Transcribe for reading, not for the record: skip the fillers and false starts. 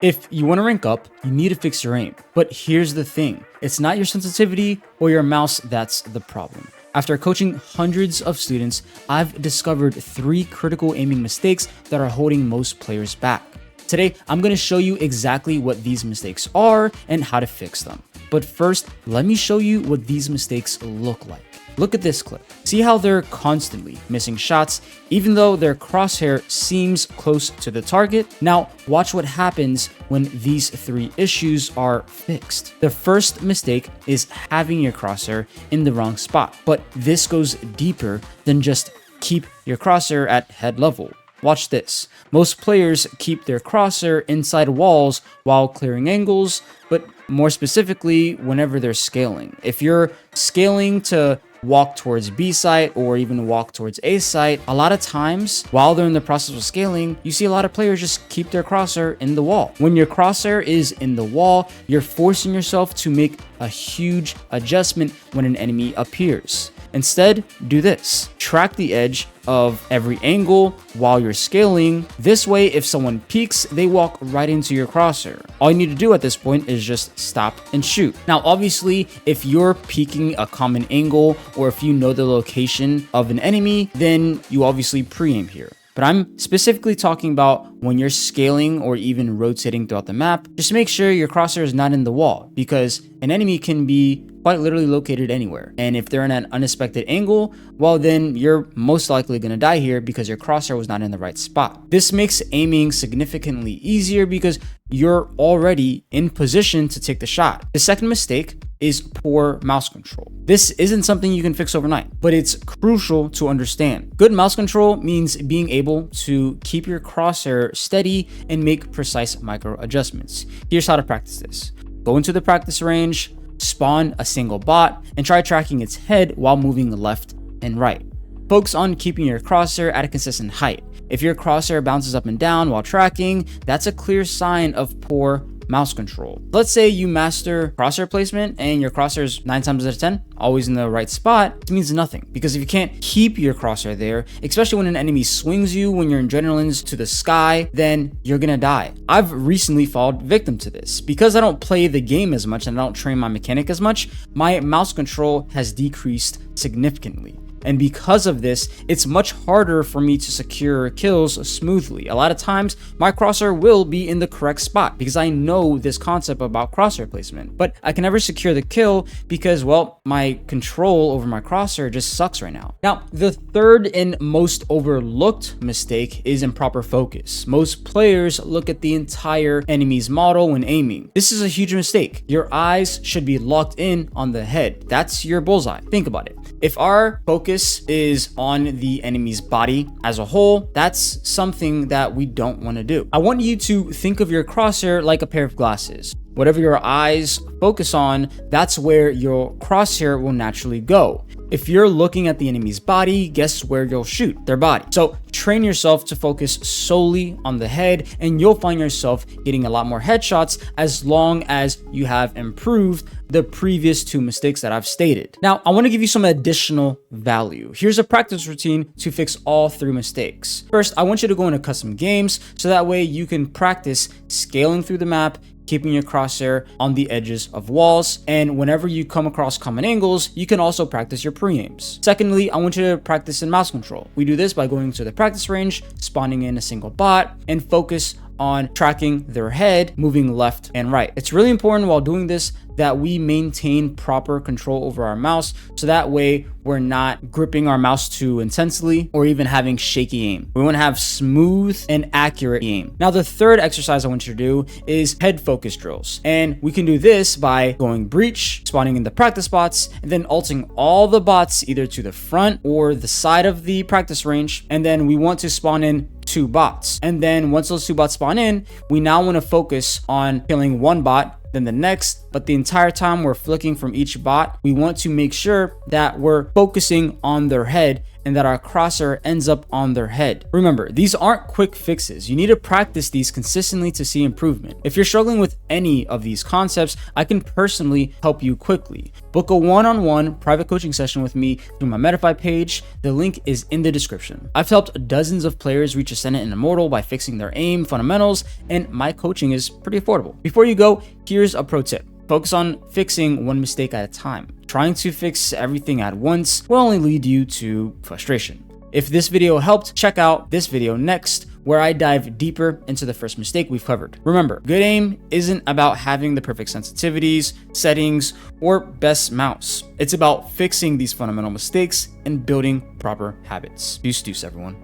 If you want to rank up, you need to fix your aim. But here's the thing, it's not your sensitivity or your mouse that's the problem. After coaching hundreds of students, I've discovered 3 critical aiming mistakes that are holding most players back. Today, I'm going to show you exactly what these mistakes are and how to fix them. But first, let me show you what these mistakes look like. Look at this clip. See how they're constantly missing shots, even though their crosshair seems close to the target? Now, watch what happens when these 3 issues are fixed. The first mistake is having your crosshair in the wrong spot, but this goes deeper than just keep your crosshair at head level. Watch this. Most players keep their crosshair inside walls while clearing angles, but more specifically, whenever they're scaling. If you're scaling to walk towards B site or even walk towards A site, a lot of times while they're in the process of scaling, you see a lot of players just keep their crosshair in the wall. When your crosshair is in the wall, you're forcing yourself to make a huge adjustment when an enemy appears. Instead, do this. Track the edge of every angle while you're scaling. This way, if someone peeks, they walk right into your crosshair. All you need to do at this point is just stop and shoot. Now, obviously, if you're peeking a common angle or if you know the location of an enemy, then you obviously pre-aim here. But I'm specifically talking about when you're scaling or even rotating throughout the map, just make sure your crosshair is not in the wall because an enemy can be quite literally located anywhere. And if they're in an unexpected angle, well, then you're most likely going to die here because your crosshair was not in the right spot. This makes aiming significantly easier because you're already in position to take the shot. The second mistake is poor mouse control. This isn't something you can fix overnight, but it's crucial to understand. Good mouse control means being able to keep your crosshair steady and make precise micro adjustments. Here's how to practice this. Go into the practice range, spawn a single bot, and try tracking its head while moving left and right. Focus on keeping your crosshair at a consistent height. If your crosshair bounces up and down while tracking, that's a clear sign of poor mouse control. Let's say you master crosshair placement and your crosshair's 9 times out of 10 always in the right spot. It means nothing because if you can't keep your crosshair there, especially when an enemy swings you when you're in adrenalines to the sky, then you're gonna die. I've recently fallen victim to this. Because I don't play the game as much and I don't train my mechanic as much, my mouse control has decreased significantly. And because of this, it's much harder for me to secure kills smoothly. A lot of times, my crosshair will be in the correct spot because I know this concept about crosshair placement. But I can never secure the kill because, well, my control over my crosshair just sucks right now. Now, the third and most overlooked mistake is improper focus. Most players look at the entire enemy's model when aiming. This is a huge mistake. Your eyes should be locked in on the head. That's your bullseye. Think about it. If our focus is on the enemy's body as a whole, that's something that we don't want to do. I want you to think of your crosshair like a pair of glasses. Whatever your eyes focus on, that's where your crosshair will naturally go. If you're looking at the enemy's body, guess where you'll shoot? Their body. So train yourself to focus solely on the head and you'll find yourself getting a lot more headshots as long as you have improved the previous 2 mistakes that I've stated. Now, I want to give you some additional value. Here's a practice routine to fix all 3 mistakes. First, I want you to go into custom games so that way you can practice scaling through the map, keeping your crosshair on the edges of walls, and whenever you come across common angles, you can also practice your pre-aims. Secondly, I want you to practice in mouse control. We do this by going to the practice range, spawning in a single bot, and focus on tracking their head, moving left and right. It's really important while doing this that we maintain proper control over our mouse so that way we're not gripping our mouse too intensely or even having shaky aim. We want to have smooth and accurate aim. Now, the third exercise I want you to do is head focus drills. And we can do this by going breach, spawning in the practice bots, and then ulting all the bots either to the front or the side of the practice range. And then we want to spawn in 2 bots. And then once those 2 bots spawn in, we now want to focus on killing 1 bot, then the next, but the entire time we're flicking from each bot, we want to make sure that we're focusing on their head and that our crosshair ends up on their head. Remember, these aren't quick fixes. You need to practice these consistently to see improvement. If you're struggling with any of these concepts, I can personally help you quickly. Book a one-on-one private coaching session with me through my Medify page. The link is in the description. I've helped dozens of players reach Ascendant and Immortal by fixing their aim, fundamentals, and my coaching is pretty affordable. Before you go, here's a pro tip. Focus on fixing one mistake at a time. Trying to fix everything at once will only lead you to frustration. If this video helped, check out this video next, where I dive deeper into the first mistake we've covered. Remember, good aim isn't about having the perfect sensitivities, settings, or best mouse. It's about fixing these fundamental mistakes and building proper habits. Deuce, everyone.